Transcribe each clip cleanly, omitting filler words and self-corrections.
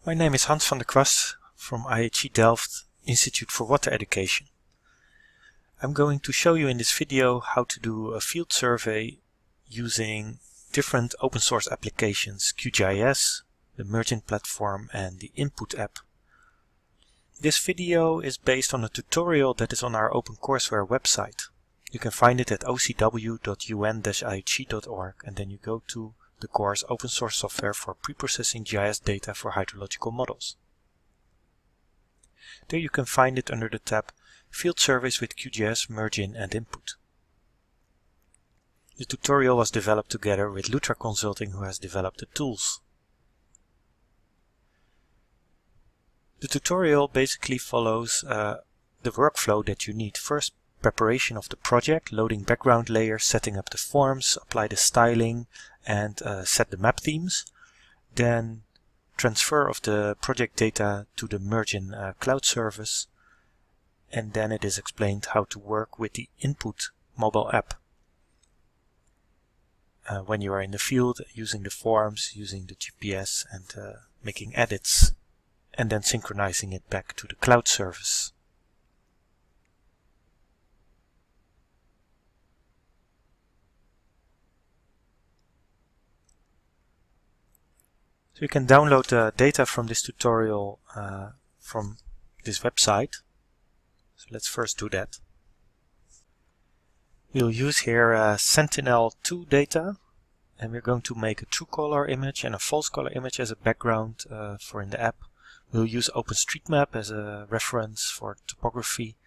My name is Hans van der Kwast from IHE Delft Institute for Water Education. I'm going to show you in this video how to do a field survey using different open source applications, QGIS, the Mergin platform and the Input app. This video is based on a tutorial that is on our OpenCourseware website. You can find it at ocw.un-ihe.org and then you go to the course Open Source Software for Preprocessing GIS Data for Hydrological Models. There you can find it under the tab Field Surveys with QGIS Mergin and Input. The tutorial was developed together with Lutra Consulting, who has developed the tools. The tutorial basically follows the workflow that you need. First, preparation of the project, loading background layers, setting up the forms, apply the styling and set the map themes. Then transfer of the project data to the Mergin cloud service. And then it is explained how to work with the Input mobile app. When you are in the field, using the forms, using the GPS and making edits, and then synchronizing it back to the cloud service. So you can download the data from this tutorial from this website. So let's first do that. We'll use here Sentinel-2 data, and we're going to make a true color image and a false color image as a background for in the app. We'll use OpenStreetMap as a reference for topography,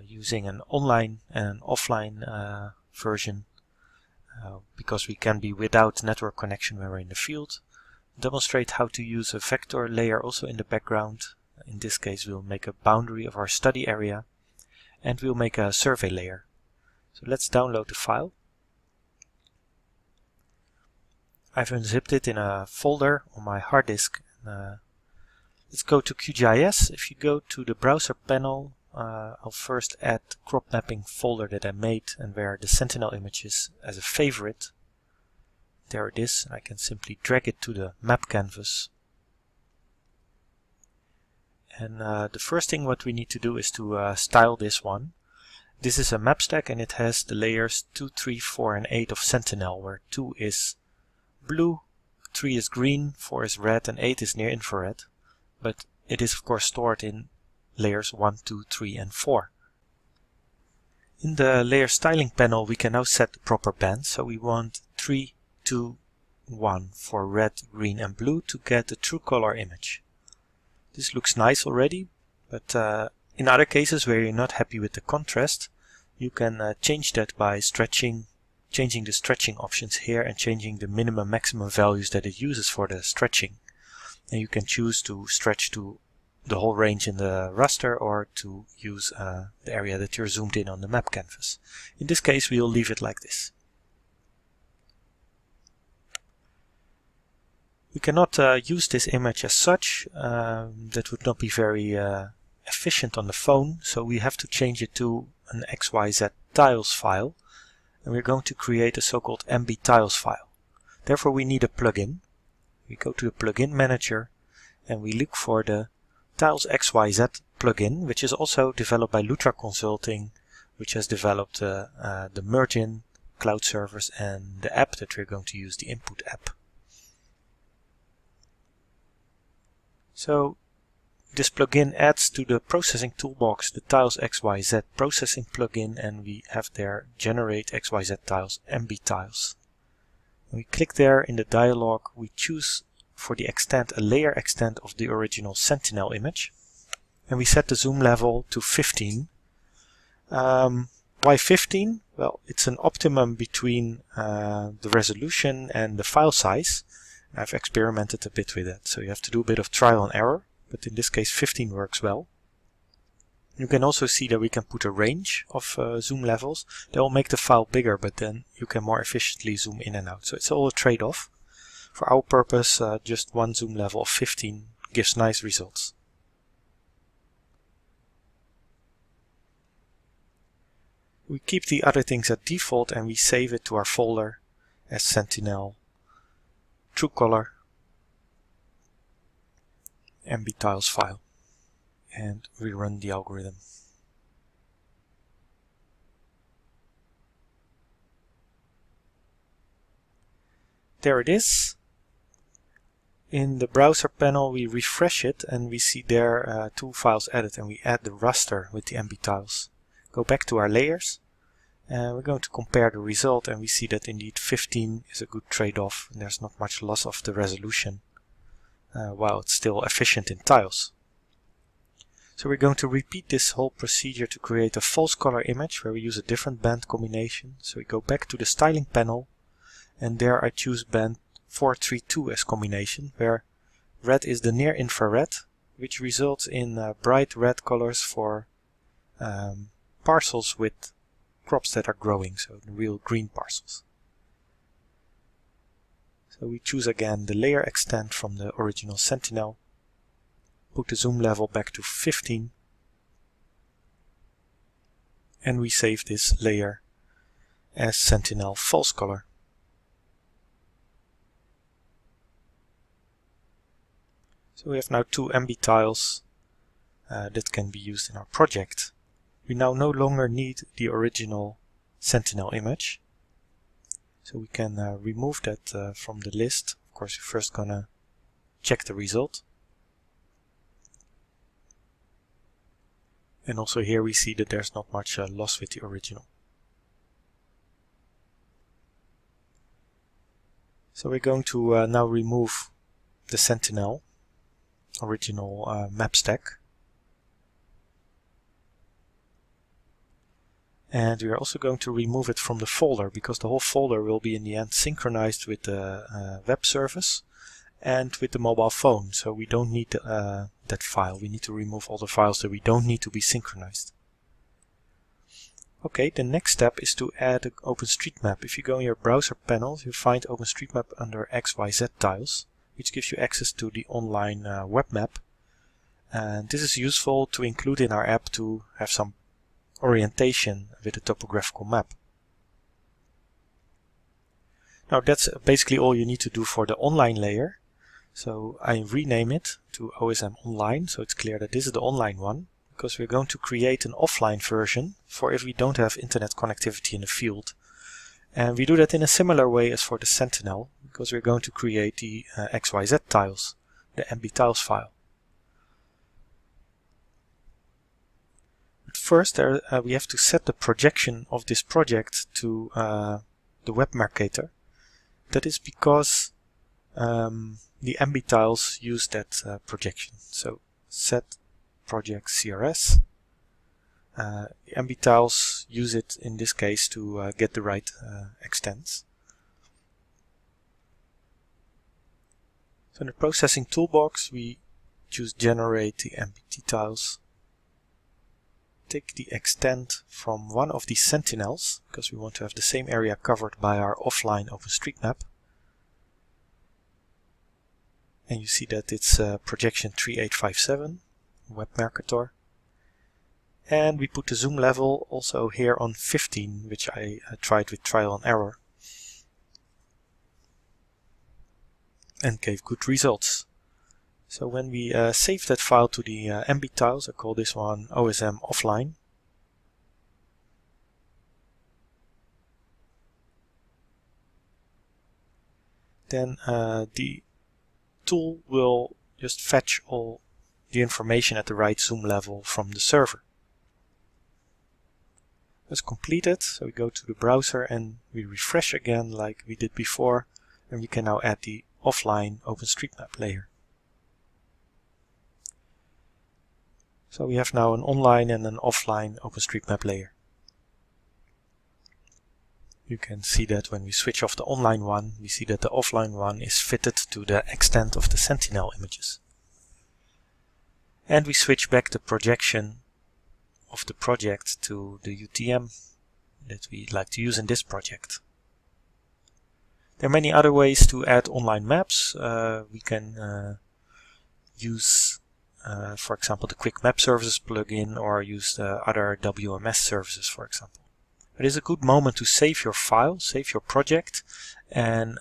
using an online and an offline version, because we can be without network connection when we're in the field. Demonstrate how to use a vector layer also in the background. In this case we'll make a boundary of our study area, and we'll make a survey layer. So let's download the file. I've unzipped it in a folder on my hard disk. Let's go to QGIS. If you go to the browser panel, I'll first add the crop mapping folder that I made and where the Sentinel image is as a favorite. There it is. I can simply drag it to the map canvas. And the first thing what we need to do is to style this one. This is a map stack and it has the layers 2, 3, 4 and 8 of Sentinel, where 2 is blue, 3 is green, 4 is red and 8 is near infrared. But it is of course stored in layers 1, 2, 3 and 4. In the layer styling panel we can now set the proper bands. So we want 3, 2, 1 for red, green and blue to get the true color image. This looks nice already, but in other cases where you're not happy with the contrast, you can change that by changing the stretching options here and changing the minimum maximum values that it uses for the stretching. And you can choose to stretch to the whole range in the raster or to use the area that you're zoomed in on the map canvas. In this case we'll leave it like this. We cannot use this image as such. That would not be very efficient on the phone, so we have to change it to an XYZ tiles file, and we're going to create a so-called MB tiles file. Therefore we need a plugin. We go to the plugin manager and we look for the Tiles XYZ plugin, which is also developed by Lutra Consulting, which has developed the Mergin cloud servers and the app that we're going to use, the Input app. So this plugin adds to the processing toolbox the Tiles XYZ processing plugin, and we have there Generate XYZ Tiles MB Tiles. When we click there in the dialog, we choose for the extent a layer extent of the original Sentinel image, and we set the zoom level to 15. Why 15? Well, it's an optimum between the resolution and the file size. I've experimented a bit with that, so you have to do a bit of trial and error, but in this case 15 works well. You can also see that we can put a range of zoom levels. That will make the file bigger, but then you can more efficiently zoom in and out. So it's all a trade-off. For our purpose, just one zoom level of 15 gives nice results. We keep the other things at default and we save it to our folder as Sentinel True Color. MBTiles file and rerun the algorithm. There it is. In the browser panel we refresh it and we see there 2 files added, and we add the raster with the MBTiles. Go back to our layers and we're going to compare the result, and we see that indeed 15 is a good trade-off and there's not much loss of the resolution while it's still efficient in tiles. So we're going to repeat this whole procedure to create a false color image where we use a different band combination. So we go back to the styling panel and there I choose band 432 as combination, where red is the near infrared, which results in bright red colors for parcels with crops that are growing, so the real green parcels. So we choose again the layer extent from the original Sentinel, put the zoom level back to 15, and we save this layer as Sentinel false color. So we have now 2 MBTiles that can be used in our project. We now no longer need the original Sentinel image, so we can remove that from the list. Of course, we're first gonna check the result. And also here we see that there's not much loss with the original. So we're going to now remove the Sentinel original map stack. And we are also going to remove it from the folder, because the whole folder will be in the end synchronized with the web service and with the mobile phone. So we don't need that file. We need to remove all the files that we don't need to be synchronized. Okay, the next step is to add an OpenStreetMap. If you go in your browser panel, you find OpenStreetMap under XYZ tiles, which gives you access to the online web map. And this is useful to include in our app to have some orientation with a topographical map. Now that's basically all you need to do for the online layer. So I rename it to OSM Online, so it's clear that this is the online one, because we're going to create an offline version for if we don't have internet connectivity in the field. And we do that in a similar way as for the Sentinel, because we're going to create the XYZ tiles, the MBTiles file. But first we have to set the projection of this project to the web marketer. That is because the MBTiles use that projection. So set project CRS. The MBTiles use it in this case to get the right extents. So in the processing toolbox we choose generate the MBTiles. Take the extent from one of these sentinels, because we want to have the same area covered by our offline OpenStreetMap. And you see that it's projection 3857, web marketer. And we put the zoom level also here on 15, which I tried with trial and error. And gave good results. So when we save that file to the MBTiles, I call this one OSM Offline. Then the tool will just fetch all the information at the right zoom level from the server. That's completed, so we go to the browser and we refresh again like we did before, and we can now add the offline OpenStreetMap layer. So we have now an online and an offline OpenStreetMap layer. You can see that when we switch off the online one, we see that the offline one is fitted to the extent of the Sentinel images. And we switch back the projection of the project to the UTM that we like to use in this project. There are many other ways to add online maps. We can use for example the Quick Map Services plugin, or use the other WMS services, for example. It is a good moment to save your file, save your project, and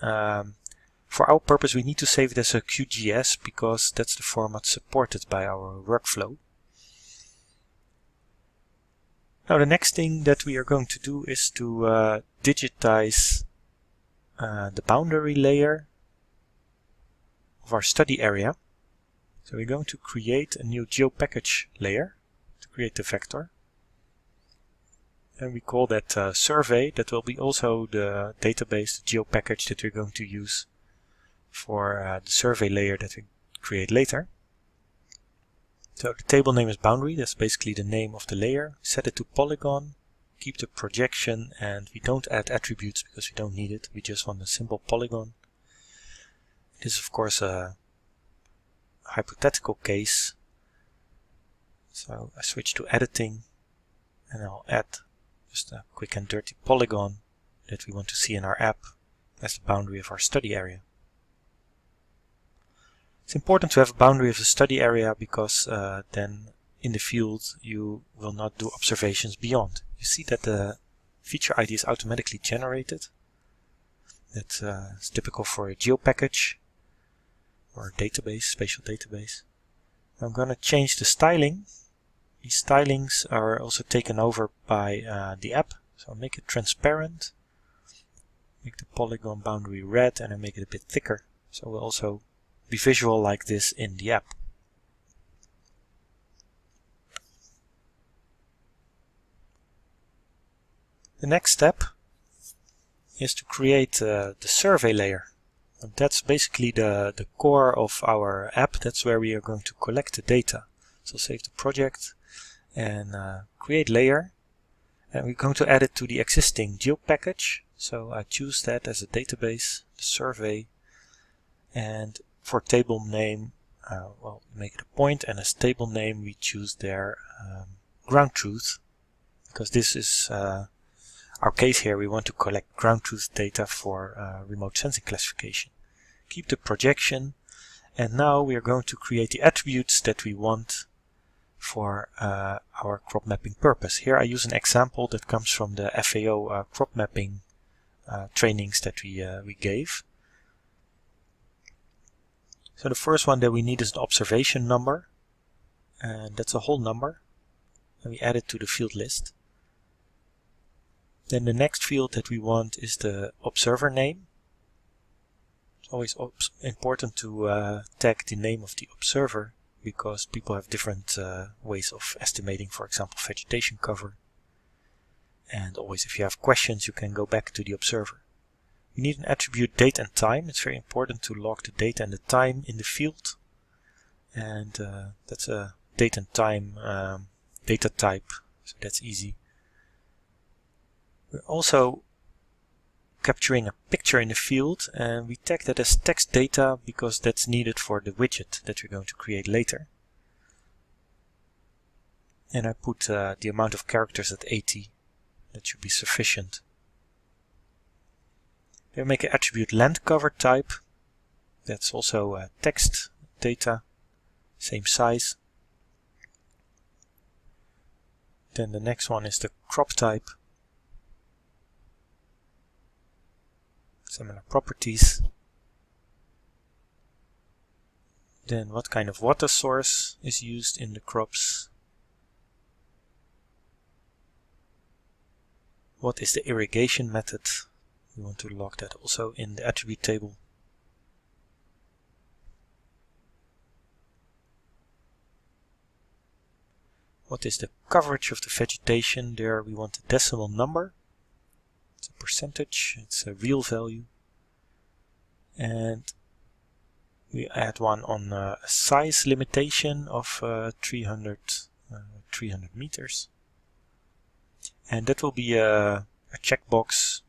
For our purpose we need to save it as a QGIS because that's the format supported by our workflow. Now the next thing that we are going to do is to digitize the boundary layer of our study area. So we're going to create a new GeoPackage layer to create the vector. And we call that survey. That will be also the database, the GeoPackage that we're going to use for the survey layer that we create later. So the table name is boundary, that's basically the name of the layer. Set it to polygon, keep the projection, and we don't add attributes because we don't need it. We just want a simple polygon. This is of course a hypothetical case. So I switch to editing and I'll add just a quick and dirty polygon that we want to see in our app as the boundary of our study area. It's important to have a boundary of the study area because then in the field you will not do observations beyond. You see that the feature ID is automatically generated. That's typical for a GeoPackage or a database, spatial database. I'm going to change the styling. These stylings are also taken over by the app. So I'll make it transparent, make the polygon boundary red, and I make it a bit thicker. So we'll also be visual like this in the app. The next step is to create the survey layer. And that's basically the core of our app. That's where we are going to collect the data. So save the project and create layer. And we're going to add it to the existing GeoPackage. So I choose that as a database, the survey, and for table name, well, make it a point, and as table name we choose there ground truth, because this is our case here. We want to collect ground truth data for remote sensing classification. Keep the projection, and now we are going to create the attributes that we want for our crop mapping purpose. Here I use an example that comes from the FAO crop mapping trainings that we gave. So the first one that we need is an observation number, and that's a whole number, and we add it to the field list. Then the next field that we want is the observer name. It's always important to tag the name of the observer because people have different ways of estimating, for example, vegetation cover. And always if you have questions you can go back to the observer. We need an attribute date and time. It's very important to log the date and the time in the field. And that's a date and time data type, so that's easy. We're also capturing a picture in the field, and we tag that as text data because that's needed for the widget that we're going to create later. And I put the amount of characters at 80. That should be sufficient. Then we make an attribute land cover type. That's also text data, same size. Then the next one is the crop type. Similar properties. Then what kind of water source is used in the crops. What is the irrigation method? We want to log that also in the attribute table. What is the coverage of the vegetation? There we want a decimal number. It's a percentage, it's a real value. And we add one on a size limitation of 300 meters. And that will be a checkbox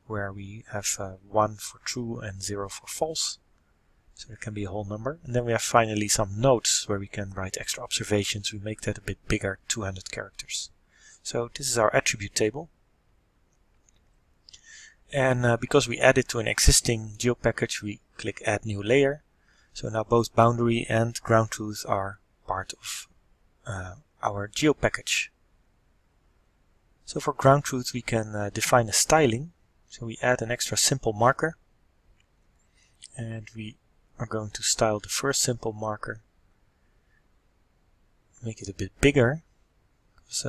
where we have 1 for true and 0 for false. So it can be a whole number. And then we have finally some notes where we can write extra observations. We make that a bit bigger, 200 characters. So this is our attribute table. And because we add it to an existing GeoPackage, we click Add New Layer. So now both boundary and ground truth are part of our GeoPackage. So for ground truth we can define a styling. So we add an extra simple marker. And we are going to style the first simple marker, make it a bit bigger, because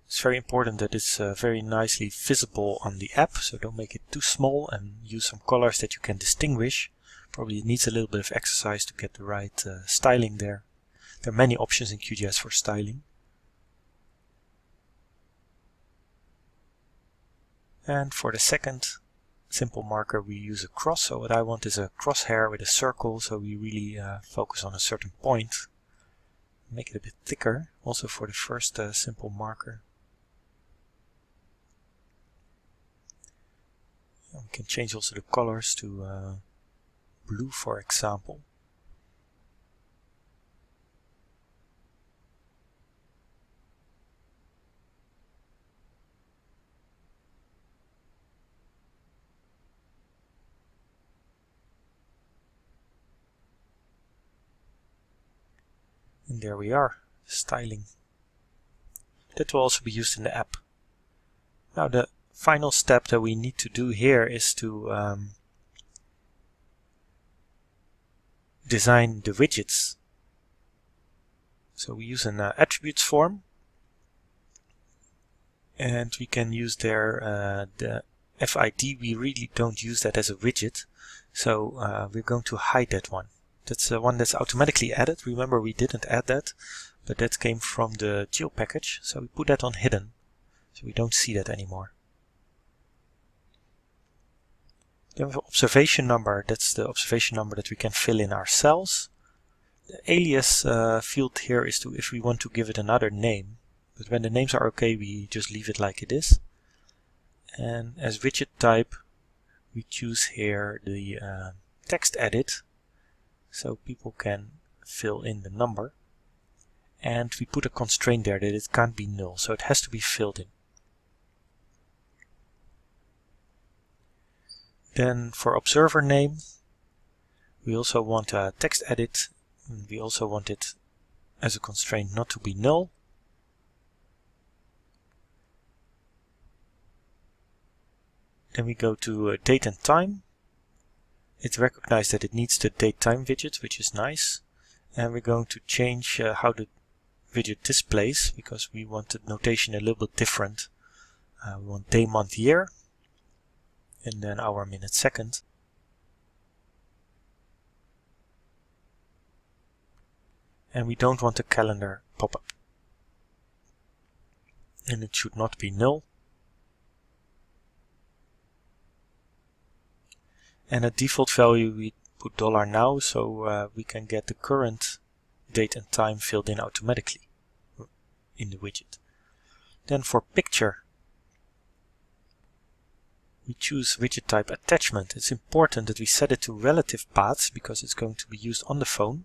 it's very important that it's very nicely visible on the app, so don't make it too small, and use some colors that you can distinguish. Probably it needs a little bit of exercise to get the right styling there. There are many options in QGIS for styling. And for the second simple marker we use a cross. So what I want is a crosshair with a circle, so we really focus on a certain point. Make it a bit thicker, also for the first simple marker. And we can change also the colors to blue, for example. And there we are, styling. That will also be used in the app. Now the final step that we need to do here is to design the widgets. So we use an attributes form, and we can use there the FID. We really don't use that as a widget, so we're going to hide that one. That's the one that's automatically added. Remember, we didn't add that, but that came from the geo package, so we put that on hidden, so we don't see that anymore. Then we have observation number. That's the observation number that we can fill in ourselves. The alias field here is to if we want to give it another name, but when the names are okay, we just leave it like it is. And as widget type, we choose here the text edit, so people can fill in the number, and we put a constraint there that it can't be null, so it has to be filled in. Then for observer name, we also want a text edit, and we also want it as a constraint not to be null. Then we go to date and time. It recognizes that it needs the date time widget, which is nice. And we're going to change how the widget displays, because we want the notation a little bit different. We want day, month, year, and then hour, minute, second. And we don't want a calendar pop-up. And it should not be null. And a default value we put $now, so we can get the current date and time filled in automatically in the widget. Then for picture, we choose widget type attachment. It's important that we set it to relative paths because it's going to be used on the phone.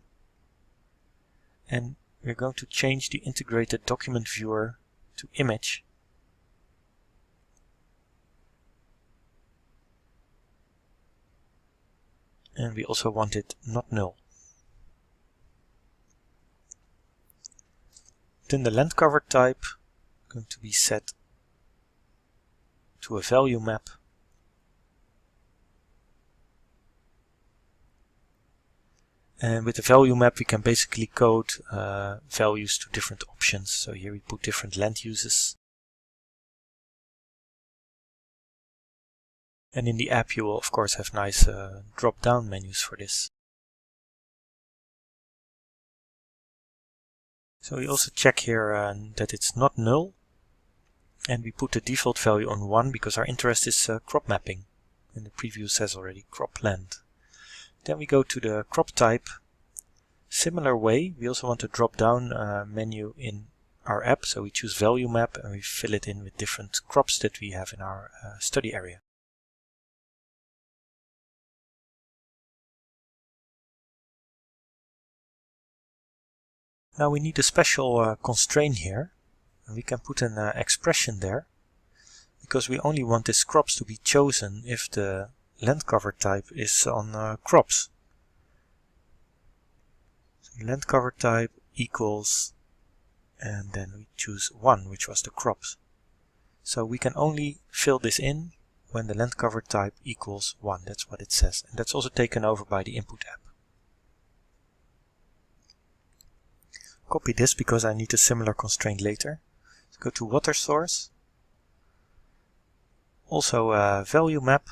And we're going to change the integrated document viewer to image. And we also want it not null. Then the land cover type is going to be set to a value map. And with the value map we can basically code values to different options. So here we put different land uses. And in the app you will of course have nice drop-down menus for this. So we also check here that it's not null. And we put the default value on 1 because our interest is crop mapping. And the preview says already crop land. Then we go to the crop type. Similar way, we also want a drop-down menu in our app. So we choose value map and we fill it in with different crops that we have in our study area. Now we need a special constraint here. And we can put an expression there, because we only want these crops to be chosen if the land cover type is on crops. So land cover type equals, and then we choose 1, which was the crops. So we can only fill this in when the land cover type equals 1. That's what it says. And that's also taken over by the input app. Copy this because I need a similar constraint later. So go to water source. Also a value map.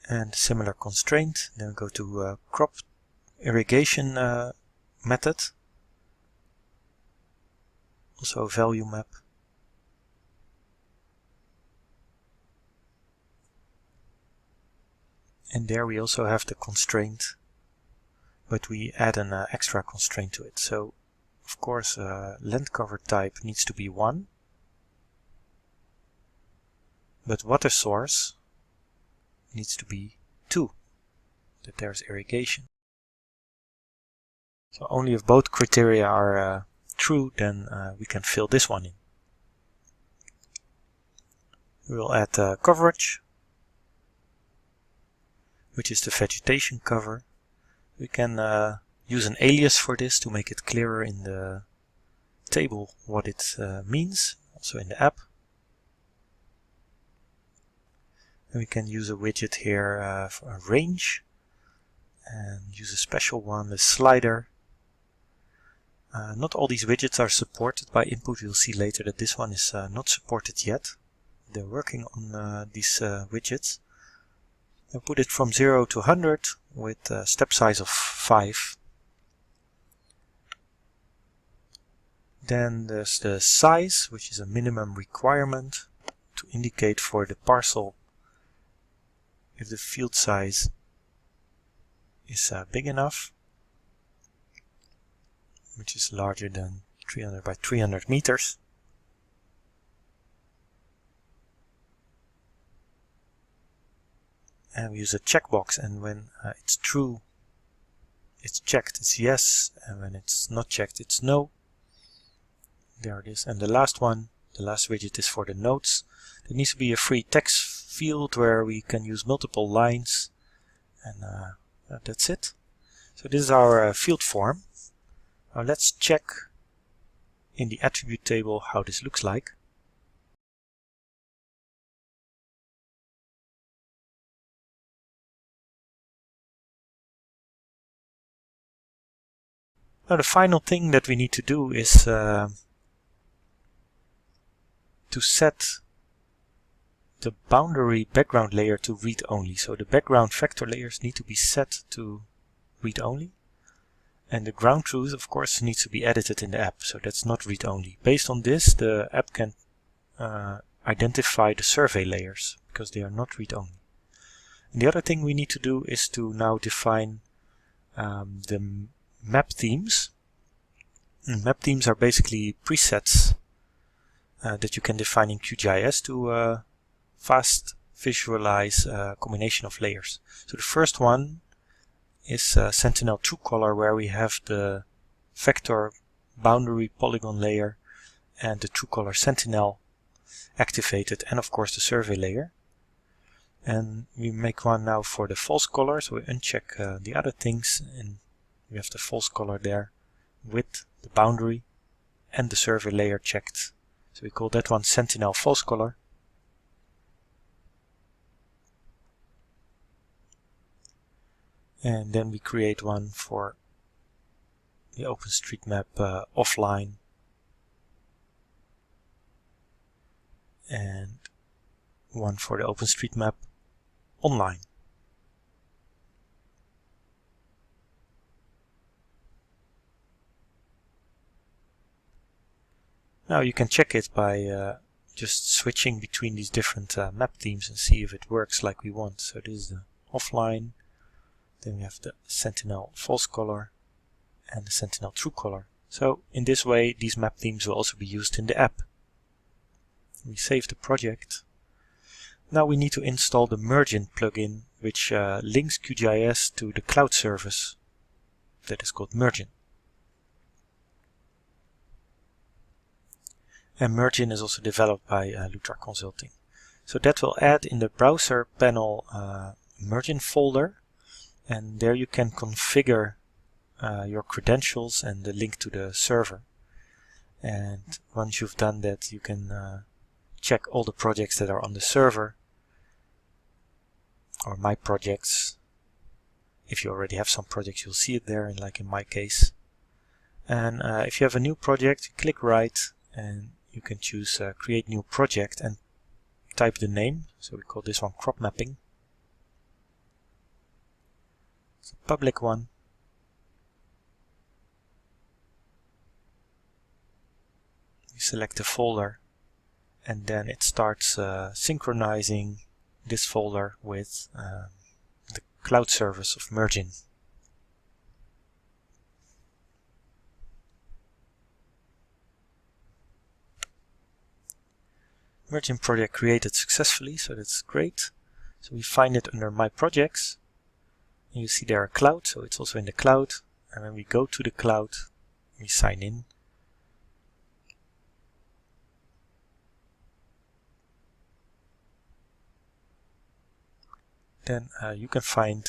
And similar constraint. Then go to crop irrigation method. Also a value map. And there we also have the constraint, but we add an extra constraint to it. So of course land cover type needs to be 1, but water source needs to be 2, that there's irrigation. So only if both criteria are true, then we can fill this one in. We will add coverage, which is the vegetation cover. We can use an alias for this to make it clearer in the table what it means, also in the app. And we can use a widget here for a range and use a special one, the slider. Not all these widgets are supported by Input. You'll see later that this one is not supported yet. They're working on these widgets. I put it from 0 to 100 with a step size of 5. Then there's the size, which is a minimum requirement to indicate for the parcel if the field size is big enough, which is larger than 300 by 300 meters. And we use a checkbox, and when it's true, it's checked, it's yes, and when it's not checked, it's no. There it is. And the last one, the last widget, is for the nodes. There needs to be a free text field where we can use multiple lines, and that's it. So this is our field form. Now let's check in the attribute table how this looks like. Now the final thing that we need to do is to set the boundary background layer to read only. So the background vector layers need to be set to read only. And the ground truth, of course, needs to be edited in the app. So that's not read only. Based on this, the app can identify the survey layers because they are not read only. And the other thing we need to do is to now define the map themes. And map themes are basically presets that you can define in QGIS to fast visualize a combination of layers. So the first one is Sentinel True Color, where we have the vector boundary polygon layer and the True Color Sentinel activated, and of course the survey layer. And we make one now for the false color, so we uncheck the other things, and we have the false color there with the boundary and the survey layer checked. So we call that one Sentinel False Color. And then we create one for the OpenStreetMap offline, and one for the OpenStreetMap online. Now you can check it by just switching between these different map themes and see if it works like we want. So this is the offline, then we have the Sentinel False Color and the Sentinel True Color. So in this way these map themes will also be used in the app. We save the project. Now we need to install the Mergin plugin, which links QGIS to the cloud service that is called Mergin. And Mergin is also developed by Luthar Consulting. So that will add in the browser panel Mergin folder, and there you can configure your credentials and the link to the server. And once you've done that, you can check all the projects that are on the server, or My Projects. If you already have some projects, you'll see it there, and like in my case. And if you have a new project, click right, and you can choose Create New Project and type the name. So we call this one Crop Mapping. It's a public one. You select the folder, and then it starts synchronizing this folder with the cloud service of Mergin. Mergin project created successfully, so that's great. So we find it under My Projects. And you see there a cloud, so it's also in the cloud. And when we go to the cloud, we sign in. Then you can find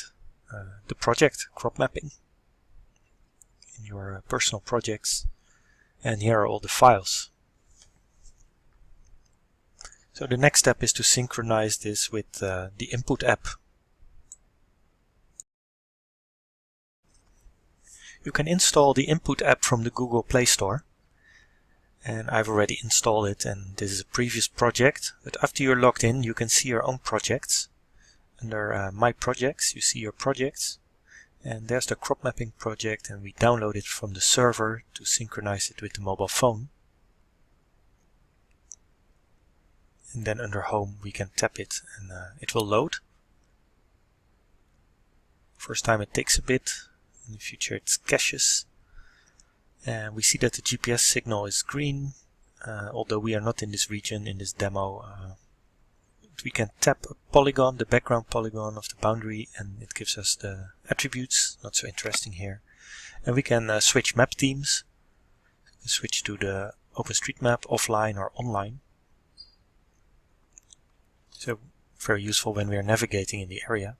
the project Crop Mapping in your personal projects, and here are all the files. So the next step is to synchronize this with the Input app. You can install the Input app from the Google Play Store, and I've already installed it, and this is a previous project. But after you're logged in, you can see your own projects. Under My Projects, you see your projects, and there's the crop mapping project, and we download it from the server to synchronize it with the mobile phone. And then under Home we can tap it, and it will load. First time it takes a bit, in the future it caches. And we see that the GPS signal is green, although we are not in this region in this demo. We can tap a polygon, the background polygon of the boundary, and it gives us the attributes, not so interesting here. And we can switch map themes, switch to the OpenStreetMap offline or online. So very useful when we are navigating in the area.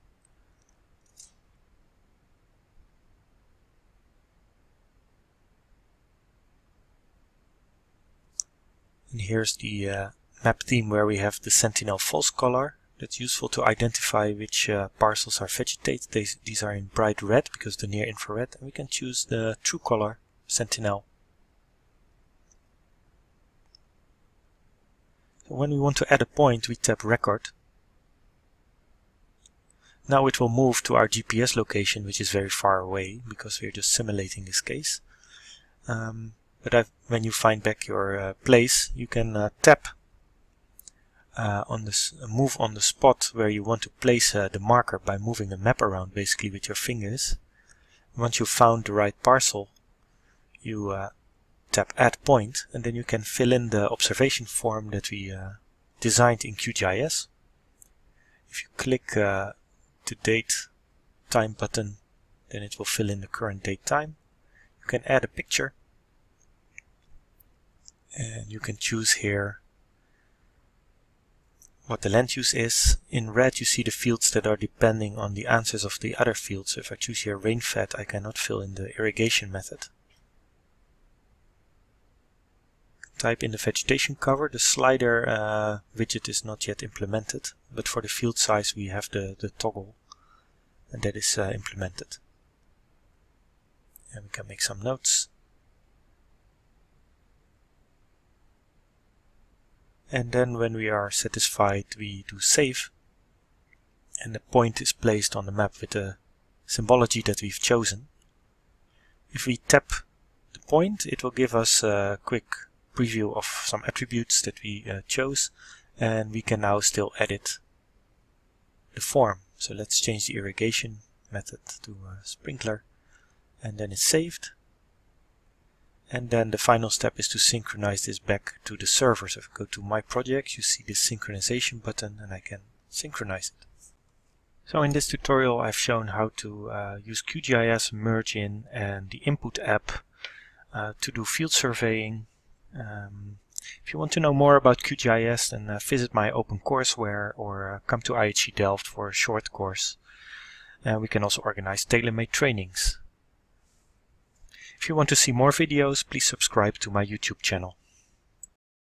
And here's the map theme where we have the Sentinel false color. That's useful to identify which parcels are vegetated. These are in bright red because the near infrared, and we can choose the true color Sentinel. So when we want to add a point, we tap Record. Now it will move to our GPS location, which is very far away because we're just simulating this case. But when you find back your place, you can tap on this, move on the spot where you want to place the marker by moving the map around basically with your fingers. Once you've found the right parcel, you tap Add Point, and then you can fill in the observation form that we designed in QGIS. If you click the Date Time button, then it will fill in the current date time. You can add a picture, and you can choose here what the land use is. In red you see the fields that are depending on the answers of the other fields. So if I choose here rain-fed, I cannot fill in the irrigation method. Type in the vegetation cover. The slider widget is not yet implemented, but for the field size we have the toggle, and that is implemented. And we can make some notes. And then when we are satisfied, we do save, and the point is placed on the map with the symbology that we've chosen. If we tap the point, it will give us a quick preview of some attributes that we chose, and we can now still edit the form. So let's change the irrigation method to sprinkler, and then it's saved. And then the final step is to synchronize this back to the server. So if I go to My Projects, you see this synchronization button, and I can synchronize it. So in this tutorial I've shown how to use QGIS Mergin and the Input app to do field surveying. If you want to know more about QGIS, then visit my OpenCourseware or come to IHE Delft for a short course. We can also organize tailor-made trainings. If you want to see more videos, please subscribe to my YouTube channel.